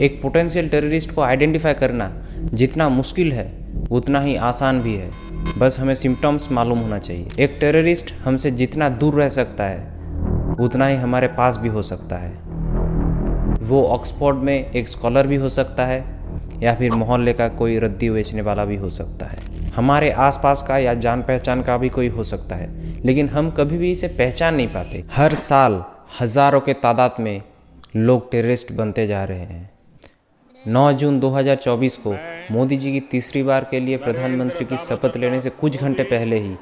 एक potential terrorist को identify करना जितना मुश्किल है उतना ही आसान भी है, बस हमें सिम्टम्स मालूम होना चाहिए। एक टेररिस्ट हमसे जितना दूर रह सकता है उतना ही हमारे पास भी हो सकता है। वो ऑक्सफोर्ड में एक स्कॉलर भी हो सकता है या फिर मोहल्ले का कोई रद्दी बेचने वाला भी हो सकता है, हमारे आसपास का या जान पहचान का भी कोई हो सकता है, लेकिन हम कभी भी इसे पहचान नहीं पाते। हर साल हज़ारों के तादाद में लोग टेररिस्ट बनते जा रहे हैं। 9 जून 2024 को मोदी जी की तीसरी बार के लिए प्रधानमंत्री की शपथ लेने से कुछ घंटे पहले ही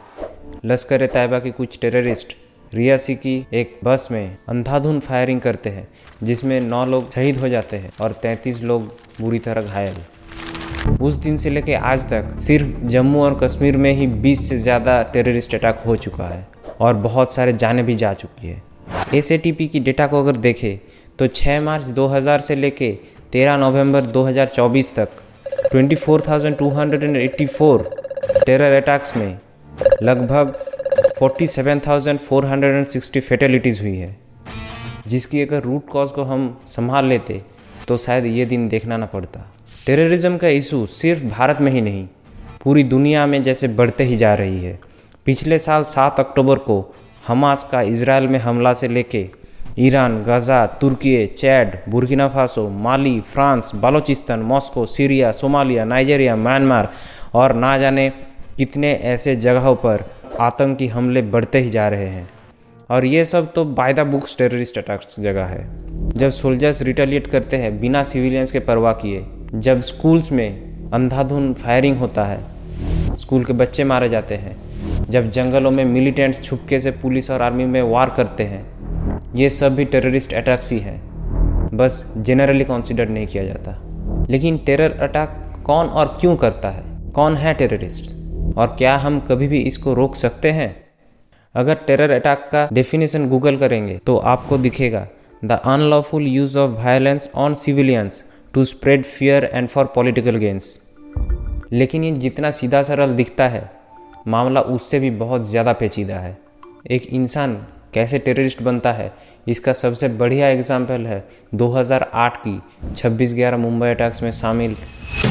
लश्कर ए तैयबा के कुछ टेररिस्ट रियासी की एक बस में अंधाधुंध फायरिंग करते हैं, जिसमें 9 लोग शहीद हो जाते हैं और 33 लोग बुरी तरह घायल। उस दिन से लेकर आज तक सिर्फ जम्मू और कश्मीर में ही 20 से ज़्यादा टेररिस्ट अटैक हो चुका है और बहुत सारे जानें भी जा चुकी है। SATP की डेटा को अगर देखें तो 6 मार्च 2000 से लेकर 13 नवंबर 2024 तक 24,284 टेरर अटैक्स में लगभग 47,460 फेटेलिटीज़ हुई है, जिसकी अगर रूट कॉज को हम संभाल लेते तो शायद ये दिन देखना ना पड़ता। टेररिज्म का इशू सिर्फ भारत में ही नहीं, पूरी दुनिया में जैसे बढ़ते ही जा रही है। पिछले साल 7 अक्टूबर को हमास का इजराइल में हमला से लेके ईरान, गाज़ा, तुर्की, Chad, Burkina Faso, Mali, France, Balochistan, Moscow, Syria, Somalia, Nigeria, Myanmar और ना जाने कितने ऐसे जगहों पर आतंकी हमले बढ़ते ही जा रहे हैं। और ये सब तो by the books terrorist attacks जगह है। जब सोल्जर्स रिटेलिएट करते हैं बिना सिविलियंस के परवाह किए, जब स्कूल्स में अंधाधुंध फायरिंग होता है, स्कूल के बच्चे मारे जाते हैं, जब जंगलों में मिलिटेंट्स छुपके से पुलिस और आर्मी में वार करते हैं, ये सब भी टेररिस्ट अटैक्स ही हैं, बस जनरली कंसीडर नहीं किया जाता। लेकिन टेरर अटैक कौन और क्यों करता है? कौन है टेररिस्ट और क्या हम कभी भी इसको रोक सकते हैं? अगर टेरर अटैक का डेफिनेशन गूगल करेंगे तो आपको दिखेगा the unlawful use of violence on civilians to spread fear and for political gains. लेकिन ये जितना सीधा सरल दिखता है, मामला उससे भी बहुत ज़्यादा पेचीदा है। एक इंसान कैसे टेररिस्ट बनता है, इसका सबसे बढ़िया एग्जाम्पल है 2008 की 26/11 मुंबई अटैक्स में शामिल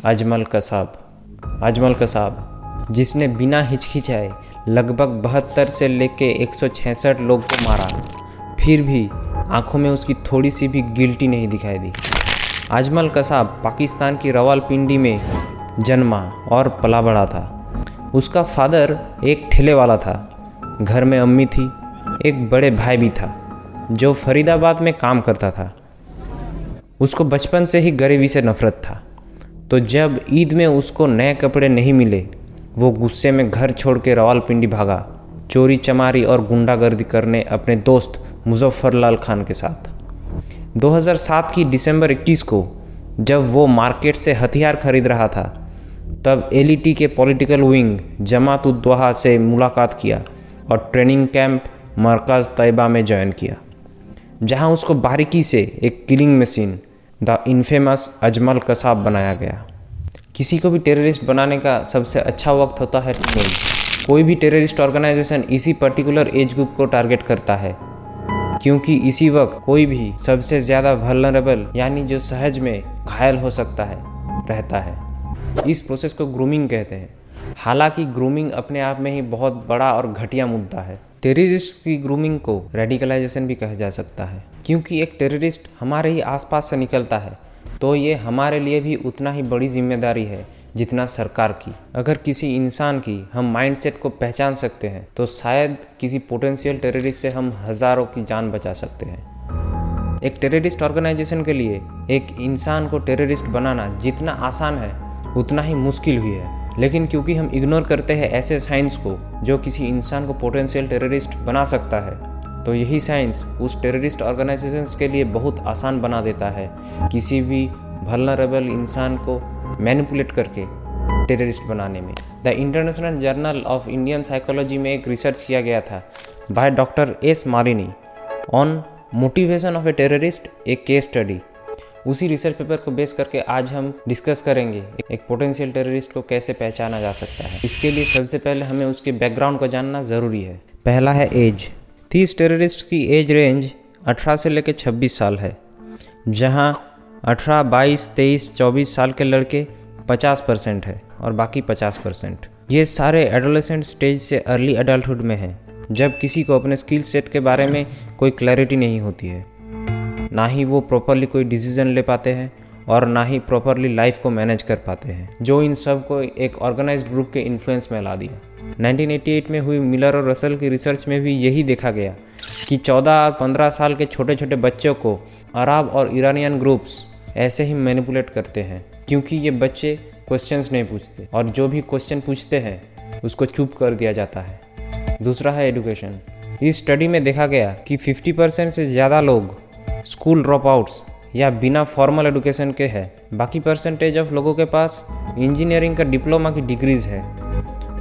अजमल कसाब, जिसने बिना हिचकिचाए लगभग 72 से लेके 166 लोग को मारा, फिर भी आंखों में उसकी थोड़ी सी भी गिल्टी नहीं दिखाई दी। अजमल कसाब पाकिस्तान की रावलपिंडी में जन्मा और पला बड़ा था। उसका फादर एक ठेले वाला था, घर में अम्मी थी, एक बड़े भाई भी था जो फरीदाबाद में काम करता था। उसको बचपन से ही गरीबी से नफरत था, तो जब ईद में उसको नए कपड़े नहीं मिले, वो गुस्से में घर छोड़ के रावलपिंडी भागा, चोरी चमारी और गुंडागर्दी करने अपने दोस्त मुजफ्फरलाल खान के साथ। 2007 की दिसंबर 21 को जब वो मार्केट से हथियार खरीद रहा था, तब LET के पॉलिटिकल विंग जमात उद दवा से मुलाकात किया और ट्रेनिंग कैंप मरकज़ तैयबा में ज्वाइन किया, जहां उसको बारीकी से एक killing machine the infamous Ajmal Kasab बनाया गया। किसी को भी टेररिस्ट बनाने का सबसे अच्छा वक्त होता है टीनेज। कोई भी टेररिस्ट ऑर्गेनाइजेशन इसी पर्टिकुलर एज ग्रुप को टारगेट करता है, क्योंकि इसी वक्त कोई भी सबसे ज़्यादा वल्नरेबल यानी जो सहज में घायल हो सकता है रहता है। इस प्रोसेस को ग्रूमिंग कहते हैं। हालांकि ग्रूमिंग अपने आप में ही बहुत बड़ा और घटिया मुद्दा है। टेररिस्ट की ग्रूमिंग को रेडिकलाइजेशन भी कहा जा सकता है, क्योंकि एक टेररिस्ट हमारे ही आसपास से निकलता है तो ये हमारे लिए भी उतना ही बड़ी जिम्मेदारी है जितना सरकार की। अगर किसी इंसान की हम माइंडसेट को पहचान सकते हैं तो शायद किसी पोटेंशियल टेररिस्ट से हम हज़ारों की जान बचा सकते हैं। एक टेररिस्ट ऑर्गेनाइजेशन के लिए एक इंसान को टेररिस्ट बनाना जितना आसान है उतना ही मुश्किल भी है। लेकिन क्योंकि हम इग्नोर करते हैं ऐसे साइंस को जो किसी इंसान को पोटेंशियल टेररिस्ट बना सकता है, तो यही साइंस उस टेररिस्ट ऑर्गेनाइजेशंस के लिए बहुत आसान बना देता है किसी भी वल्नरेबल इंसान को मैनिपुलेट करके टेररिस्ट बनाने में। The international journal of Indian psychology में एक रिसर्च किया गया था by doctor S Malini on motivation of a terrorist, A case study. उसी रिसर्च पेपर को बेस करके आज हम डिस्कस करेंगे एक पोटेंशियल टेररिस्ट को कैसे पहचाना जा सकता है। इसके लिए सबसे पहले हमें उसके बैकग्राउंड को जानना ज़रूरी है। पहला है एज। 30 टेररिस्ट की एज रेंज 18 से लेकर 26 साल है, जहां 18, 22, 23, 24 साल के लड़के 50% है और बाकी 50%। ये सारे एडोलेसेंट स्टेज से अर्ली अडल्टहुड में हैं, जब किसी को अपने स्किल सेट के बारे में कोई क्लैरिटी नहीं होती है, ना ही वो प्रॉपरली कोई डिसीजन ले पाते हैं और ना ही प्रॉपरली लाइफ को मैनेज कर पाते हैं, जो इन सब को एक ऑर्गेनाइज्ड ग्रुप के इन्फ्लुएंस में ला दिया। 1988 में हुई मिलर और रसल की रिसर्च में भी यही देखा गया कि 14 और 15 साल के छोटे छोटे बच्चों को अरब और ईरानियन ग्रुप्स ऐसे ही मैनिपुलेट करते हैं, क्योंकि ये बच्चे क्वेश्चंस नहीं पूछते और जो भी क्वेश्चन पूछते हैं उसको चुप कर दिया जाता है। दूसरा है एजुकेशन। इस स्टडी में देखा गया कि 50% से ज़्यादा लोग स्कूल ड्रॉप आउट्स या बिना फॉर्मल एजुकेशन के हैं। बाकी परसेंटेज ऑफ लोगों के पास इंजीनियरिंग का डिप्लोमा की डिग्रीज है।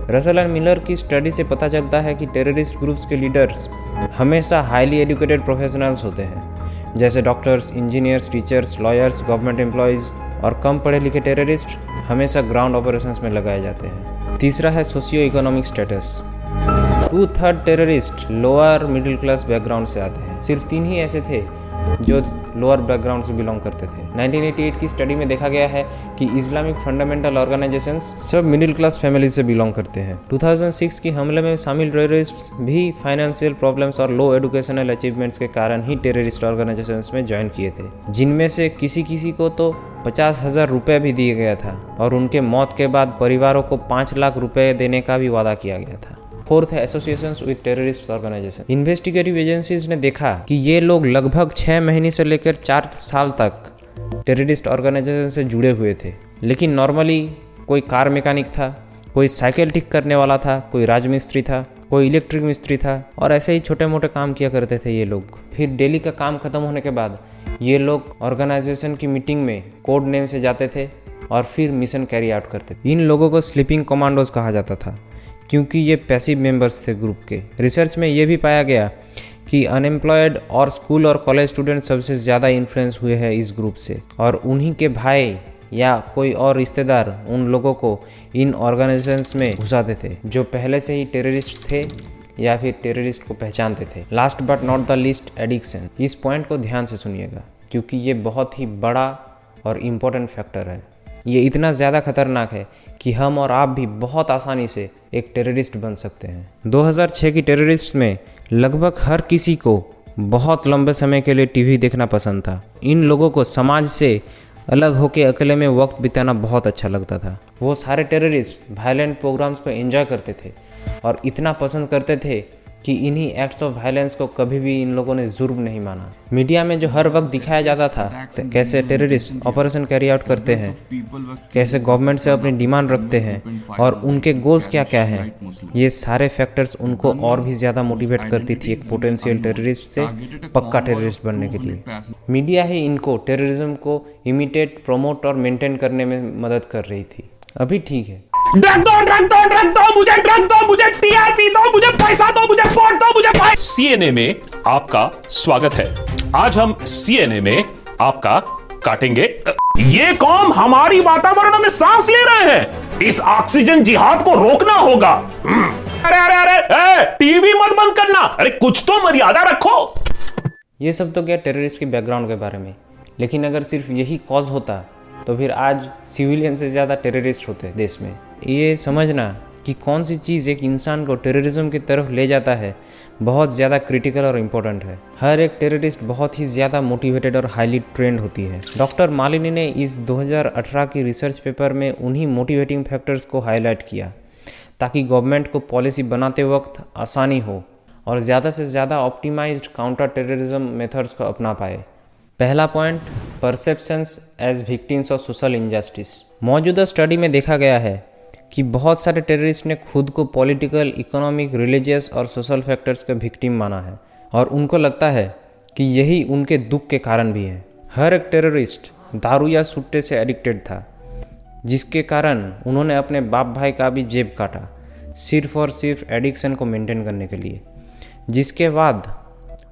रसल एंड मिलर की स्टडी से पता चलता है कि टेररिस्ट ग्रुप्स के लीडर्स हमेशा हाईली एजुकेटेड प्रोफेशनल्स होते हैं, जैसे doctors, engineers, teachers, lawyers, government employees, और कम पढ़े लिखे टेररिस्ट हमेशा ग्राउंड ऑपरेशंस में लगाए जाते हैं। तीसरा है socio economic status. 2/3 terrorist lower middle class background से आते हैं। सिर्फ 3 ही ऐसे थे जो लोअर बैकग्राउंड से बिलोंग करते थे। 1988 की स्टडी में देखा गया है कि इस्लामिक फंडामेंटल ऑर्गेनाइजेशंस सब मिडिल क्लास फैमिली से बिलोंग करते हैं। 2006 की हमले में शामिल टेररिस्ट भी फाइनेंशियल प्रॉब्लम्स और लो एजुकेशनल अचीवमेंट्स के कारण ही टेररिस्ट ऑर्गेनाइजेशंस में ज्वाइन किए थे, जिनमें से किसी किसी को तो 50,000 रुपये भी दिए गया था और उनके मौत के बाद परिवारों को 5 लाख रुपए देने का भी वादा किया गया था। फोर्थ है associations with terrorist organisation. Investigative agencies ने देखा कि ये लोग लगभग 6 महीने से लेकर 4 साल तक टेररिस्ट ऑर्गेनाइजेशन से जुड़े हुए थे, लेकिन नॉर्मली कोई कार मैकेनिक था, कोई साइकिल ठीक करने वाला था, कोई राजमिस्त्री था, कोई इलेक्ट्रिक मिस्त्री था और ऐसे ही छोटे मोटे काम किया करते थे ये लोग। फिर डेली का काम खत्म होने के बाद ये लोग ऑर्गेनाइजेशन की मीटिंग में कोड नेम से जाते थे और फिर मिशन कैरी आउट करते थे। इन लोगों को स्लीपिंग कमांडोज कहा जाता था, क्योंकि ये पैसिव मेंबर्स थे ग्रुप के। रिसर्च में ये भी पाया गया कि अनएम्प्लॉयड और स्कूल और कॉलेज स्टूडेंट सबसे ज़्यादा इन्फ्लुएंस हुए हैं इस ग्रुप से, और उन्हीं के भाई या कोई और रिश्तेदार उन लोगों को इन ऑर्गेनाइजेशंस में घुसाते थे जो पहले से ही टेररिस्ट थे या फिर टेररिस्ट को पहचानते थे। Last but not the least, addiction. इस पॉइंट को ध्यान से सुनिएगा, क्योंकि ये बहुत ही बड़ा और इम्पोर्टेंट फैक्टर है। ये इतना ज़्यादा खतरनाक है कि हम और आप भी बहुत आसानी से एक टेररिस्ट बन सकते हैं। 2006 की टेररिस्ट में लगभग हर किसी को बहुत लंबे समय के लिए टीवी देखना पसंद था। इन लोगों को समाज से अलग होकर अकेले में वक्त बिताना बहुत अच्छा लगता था। वो सारे टेररिस्ट वायलेंट प्रोग्राम्स को एंजॉय करते थे और इतना पसंद करते थे कि इन्हीं एक्ट्स ऑफ वायलेंस को कभी भी इन लोगों ने जुर्म नहीं माना। मीडिया में जो हर वक्त दिखाया जाता था कैसे टेररिस्ट ऑपरेशन कैरी आउट करते हैं, कैसे गवर्नमेंट से अपनी डिमांड रखते हैं और उनके गोल्स क्या क्या हैं, ये सारे फैक्टर्स उनको और भी ज़्यादा मोटिवेट करती थी एक पोटेंशियल टेररिस्ट से पक्का टेररिस्ट बनने के लिए। मीडिया ही इनको टेररिज्म को इमिटेट, प्रमोट और मेंटेन करने में मदद कर रही थी। अभी ठीक है, ड्रग दो, मुझे टीआरपी दो, मुझे पैसा दो, मुझे वोट दो, मुझे भाई। सीएनए में आपका स्वागत है। आज हम सीएनए में आपका काटेंगे ये कौम हमारी वातावरण में सांस ले रहे हैं। इस ऑक्सीजन जिहाद को रोकना होगा। अरे अरे अरे टीवी मत बंद करना, अरे कुछ तो मर्यादा रखो। ये सब तो क्या टेररिस्ट के बैकग्राउंड के बारे में, लेकिन अगर सिर्फ यही कॉज होता तो फिर आज सिविलियन से ज़्यादा टेररिस्ट होते देश में। ये समझना कि कौन सी चीज़ एक इंसान को टेररिज्म की तरफ ले जाता है बहुत ज़्यादा क्रिटिकल और इम्पोर्टेंट है। हर एक टेररिस्ट बहुत ही ज़्यादा मोटिवेटेड और हाईली ट्रेंड होती है। डॉक्टर मालिनी ने इस 2018 की रिसर्च पेपर में उन्हीं मोटिवेटिंग फैक्टर्स को हाईलाइट किया ताकि गवर्नमेंट को पॉलिसी बनाते वक्त आसानी हो और ज़्यादा से ज़्यादा ऑप्टिमाइज्ड काउंटर टेररिज्म मेथड्स को अपना पाए। पहला point, perceptions as victims of social injustice. मौजूदा स्टडी में देखा गया है कि बहुत सारे टेररिस्ट ने खुद को पॉलिटिकल, इकोनॉमिक, रिलीजियस और सोशल फैक्टर्स का विक्टिम माना है और उनको लगता है कि यही उनके दुख के कारण भी है। हर एक टेररिस्ट दारू या सुट्टे से एडिक्टेड था, जिसके कारण उन्होंने अपने बाप भाई का भी जेब काटा सिर्फ और सिर्फ एडिक्शन को मेंटेन करने के लिए, जिसके बाद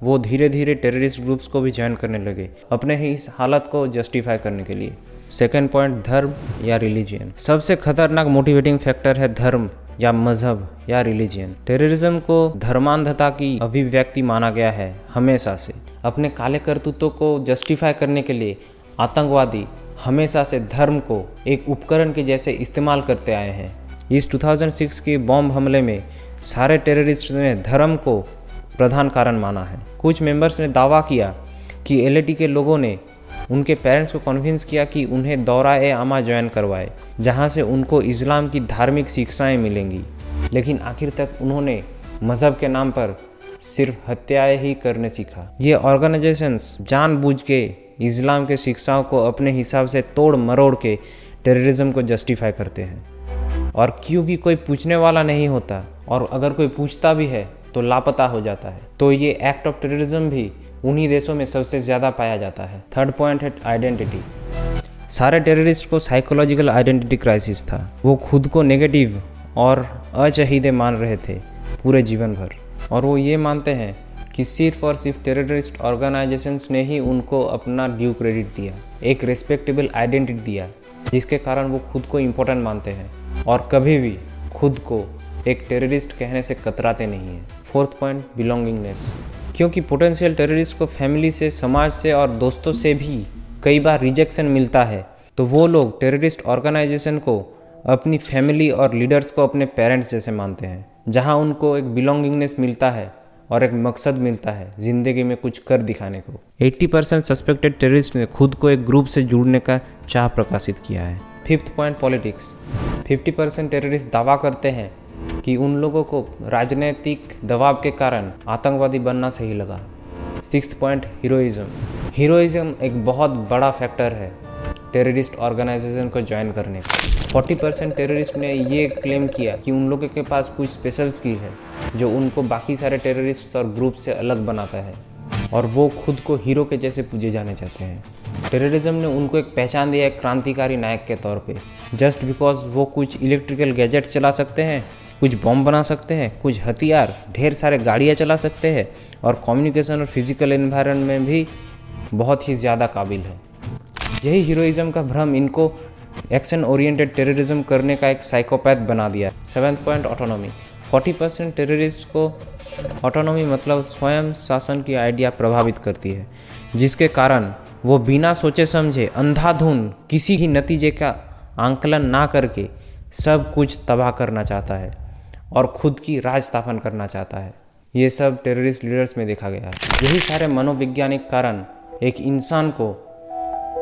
वो धीरे धीरे टेररिस्ट ग्रुप्स को भी ज्वाइन करने लगे अपने ही इस हालत को जस्टिफाई करने के लिए। सेकेंड पॉइंट, धर्म या रिलीजियन। सबसे खतरनाक मोटिवेटिंग फैक्टर है धर्म या मजहब या रिलीजियन। टेररिज्म को धर्मांधता की अभिव्यक्ति माना गया है हमेशा से। अपने काले करतूतों को जस्टिफाई करने के लिए आतंकवादी हमेशा से धर्म को एक उपकरण के जैसे इस्तेमाल करते आए हैं। इस 2006 के बॉम्ब हमले में सारे टेररिस्ट ने धर्म को प्रधान कारण माना है। कुछ मेंबर्स ने दावा किया कि एलएटी के लोगों ने उनके पेरेंट्स को कन्विंस किया कि उन्हें दौरा-ए-आमा ज्वाइन करवाए, जहां से उनको इस्लाम की धार्मिक शिक्षाएं मिलेंगी। लेकिन आखिर तक उन्होंने मज़हब के नाम पर सिर्फ हत्याएं ही करने सीखा। ये ऑर्गेनाइजेशंस जानबूझ के इस्लाम के शिक्षाओं को अपने हिसाब से तोड़ मरोड़ के टेररिज्म को जस्टिफाई करते हैं। और क्योंकि कोई पूछने वाला नहीं होता और अगर कोई पूछता भी है तो लापता हो जाता है, तो ये एक्ट ऑफ टेररिज्म भी उन्हीं देशों में सबसे ज़्यादा पाया जाता है। थर्ड पॉइंट है आइडेंटिटी। सारे टेररिस्ट को साइकोलॉजिकल आइडेंटिटी क्राइसिस था। वो खुद को नेगेटिव और अचहीदे मान रहे थे पूरे जीवन भर, और वो ये मानते हैं कि सिर्फ और सिर्फ टेररिस्ट ऑर्गेनाइजेशंस ने ही उनको अपना ड्यू क्रेडिट दिया, एक रेस्पेक्टेबल आइडेंटिटी दिया, जिसके कारण वो खुद को इम्पोर्टेंट मानते हैं और कभी भी खुद को एक टेररिस्ट कहने से कतराते नहीं हैं। Fourth point, belongingness. क्योंकि पोटेंशियल टेररिस्ट को फैमिली से, समाज से और दोस्तों से भी कई बार रिजेक्शन मिलता है, तो वो लोग टेररिस्ट ऑर्गेनाइजेशन को अपनी फैमिली और लीडर्स को अपने पेरेंट्स जैसे मानते हैं, जहां उनको एक बिलोंगिंगनेस मिलता है और एक मकसद मिलता है ज़िंदगी में कुछ कर दिखाने को। 80% सस्पेक्टेड टेररिस्ट ने खुद को एक ग्रुप से जुड़ने का चाह प्रकाशित किया है। Fifth point, politics. 50% टेररिस्ट दावा करते हैं कि उन लोगों को राजनीतिक दबाव के कारण आतंकवादी बनना सही लगा। Sixth point, heroism. हीरोइज्म एक बहुत बड़ा फैक्टर है टेररिस्ट ऑर्गेनाइजेशन को ज्वाइन करने का। 40% टेररिस्ट ने ये क्लेम किया कि उन लोगों के पास कुछ स्पेशल स्किल है जो उनको बाकी सारे टेररिस्ट और ग्रुप से अलग बनाता है, और वो खुद को हीरो के जैसे पूजे जाने चाहते हैं। टेररिज्म ने उनको एक पहचान दिया एक क्रांतिकारी नायक के तौर पे, जस्ट बिकॉज वो कुछ इलेक्ट्रिकल गैजेट्स चला सकते हैं, कुछ बम बना सकते हैं, कुछ हथियार, ढेर सारे गाड़ियाँ चला सकते हैं, और कम्युनिकेशन और फिजिकल एनवायरनमेंट में भी बहुत ही ज़्यादा काबिल है। यही हीरोइज्म का भ्रम इनको एक्शन ओरिएंटेड टेररिज्म करने का एक साइकोपैथ बना दिया। Seventh point, autonomy. 40% टेररिस्ट को ऑटोनॉमी मतलब स्वयं शासन की आइडिया प्रभावित करती है, जिसके कारण वो बिना सोचे समझे अंधाधुंध किसी ही नतीजे का आंकलन ना करके सब कुछ तबाह करना चाहता है और खुद की राज स्थापन करना चाहता है। ये सब टेररिस्ट लीडर्स में देखा गया है। यही सारे मनोवैज्ञानिक कारण एक इंसान को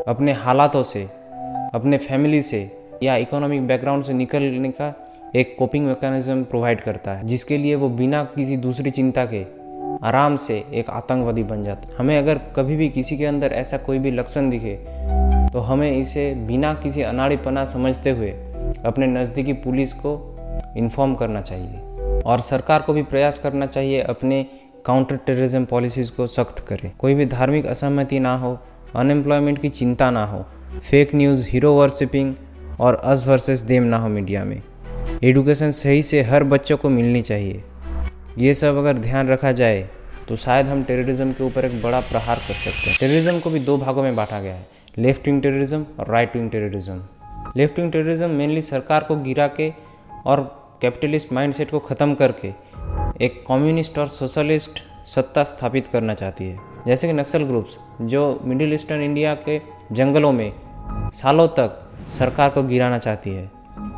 अपने हालातों से, अपने फैमिली से या इकोनॉमिक बैकग्राउंड से निकलने का एक कोपिंग मैकेनिज्म प्रोवाइड करता है, जिसके लिए वो बिना किसी दूसरी चिंता के आराम से एक आतंकवादी बन जाता है। हमें अगर कभी भी किसी के अंदर ऐसा कोई भी लक्षण दिखे तो हमें इसे बिना किसी अनाड़ीपना समझते हुए अपने नज़दीकी पुलिस को इन्फॉर्म करना चाहिए, और सरकार को भी प्रयास करना चाहिए अपने काउंटर टेररिज्म पॉलिसीज़ को सख्त करे। कोई भी धार्मिक असहमति ना हो, अनएम्प्लॉयमेंट की चिंता ना हो, फेक न्यूज़, हीरो वर्शिपिंग और अस वर्सेस देम ना हो मीडिया में। एडुकेशन सही से हर बच्चों को मिलनी चाहिए। ये सब अगर ध्यान रखा जाए तो शायद हम टेररिज्म के ऊपर एक बड़ा प्रहार कर सकते हैं। टेररिज्म को भी दो भागों में बांटा गया है, लेफ्ट विंग टेररिज्म और right wing terrorism. Left wing terrorism mainly सरकार को गिरा के और कैपिटलिस्ट माइंडसेट को ख़त्म करके एक कम्युनिस्ट और सोशलिस्ट सत्ता स्थापित करना चाहती है, जैसे कि नक्सल ग्रुप्स जो मिडिल ईस्टर्न इंडिया के जंगलों में सालों तक सरकार को गिराना चाहती है।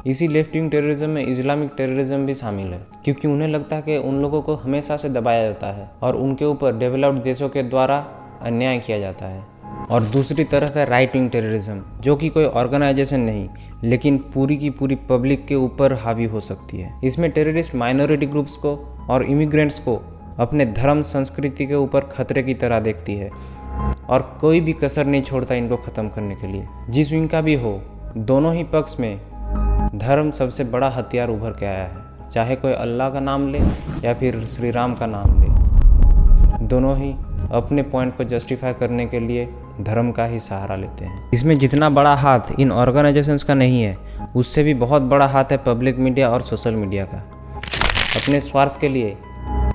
इसी लेफ्ट विंग टेररिज्म में इस्लामिक टेररिज्म भी शामिल है, क्योंकि उन्हें लगता है कि उन लोगों को हमेशा से दबाया जाता है और उनके ऊपर डेवलप्ड देशों के द्वारा अन्याय किया जाता है। और दूसरी तरफ है राइट विंग टेररिज्म, जो कि कोई ऑर्गेनाइजेशन नहीं लेकिन पूरी की पूरी पब्लिक के ऊपर हावी हो सकती है। इसमें टेररिस्ट माइनॉरिटी ग्रुप्स को और इमिग्रेंट्स को अपने धर्म संस्कृति के ऊपर खतरे की तरह देखती है और कोई भी कसर नहीं छोड़ता इनको ख़त्म करने के लिए। जिस विंग का भी हो, दोनों ही पक्ष में धर्म सबसे बड़ा हथियार उभर के आया है, चाहे कोई अल्लाह का नाम ले या फिर श्री राम का नाम ले। दोनों ही अपने पॉइंट को जस्टिफाई करने के लिए धर्म का ही सहारा लेते हैं। इसमें जितना बड़ा हाथ इन ऑर्गेनाइजेशंस का नहीं है, उससे भी बहुत बड़ा हाथ है पब्लिक मीडिया और सोशल मीडिया का। अपने स्वार्थ के लिए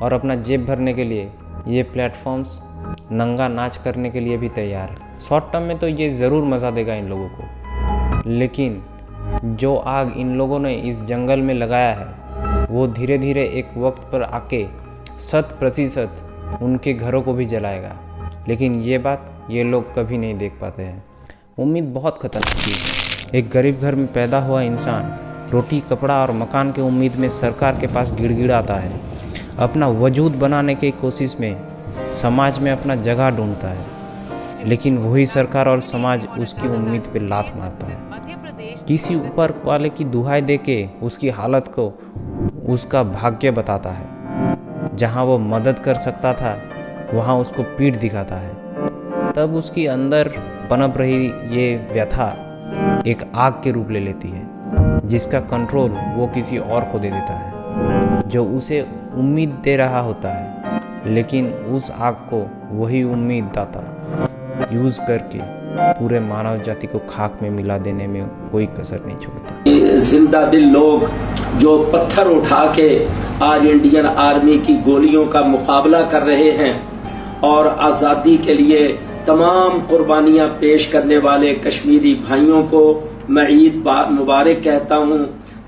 और अपना जेब भरने के लिए ये प्लेटफॉर्म्स नंगा नाच करने के लिए भी तैयार है। शॉर्ट टर्म में तो ये ज़रूर मज़ा देगा इन लोगों को, लेकिन जो आग इन लोगों ने इस जंगल में लगाया है वो धीरे धीरे एक वक्त पर आके 100% उनके घरों को भी जलाएगा। लेकिन ये बात ये लोग कभी नहीं देख पाते हैं। उम्मीद बहुत खतरनाक चीज़ है। एक गरीब घर में पैदा हुआ इंसान रोटी, कपड़ा और मकान की उम्मीद में सरकार के पास गिड़गिड़ाता है। अपना वजूद बनाने की कोशिश में समाज में अपना जगह ढूंढता है, लेकिन वही सरकार और समाज उसकी उम्मीद पे लात मारता है। किसी ऊपर वाले की दुहाई देके उसकी हालत को उसका भाग्य बताता है। जहाँ वो मदद कर सकता था वहाँ उसको पीठ दिखाता है। तब उसकी अंदर पनप रही ये व्यथा एक आग के रूप ले लेती है, जिसका कंट्रोल वो किसी और को दे देता है जो उसे उम्मीद दे रहा होता है। लेकिन उस आग को वही उम्मीद दाता यूज़ करके पूरे मानव जाति को खाक में मिला देने में कोई कसर नहीं छोड़ता। जिंदा दिल लोग जो पत्थर उठा के आज इंडियन आर्मी की गोलियों का मुकाबला कर रहे हैं और आज़ादी के लिए तमाम कुर्बानियां पेश करने वाले कश्मीरी भाइयों को मैं ईद मुबारक कहता हूं।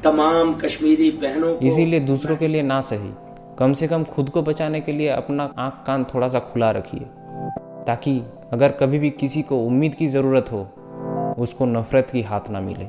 तमाम कश्मीरी बहनों को इसीलिए दूसरों के लिए ना सही, कम से कम खुद को बचाने के लिए अपना आँख कान थोड़ा सा खुला रखिए, ताकि अगर कभी भी किसी को उम्मीद की ज़रूरत हो उसको नफ़रत की हाथ ना मिले।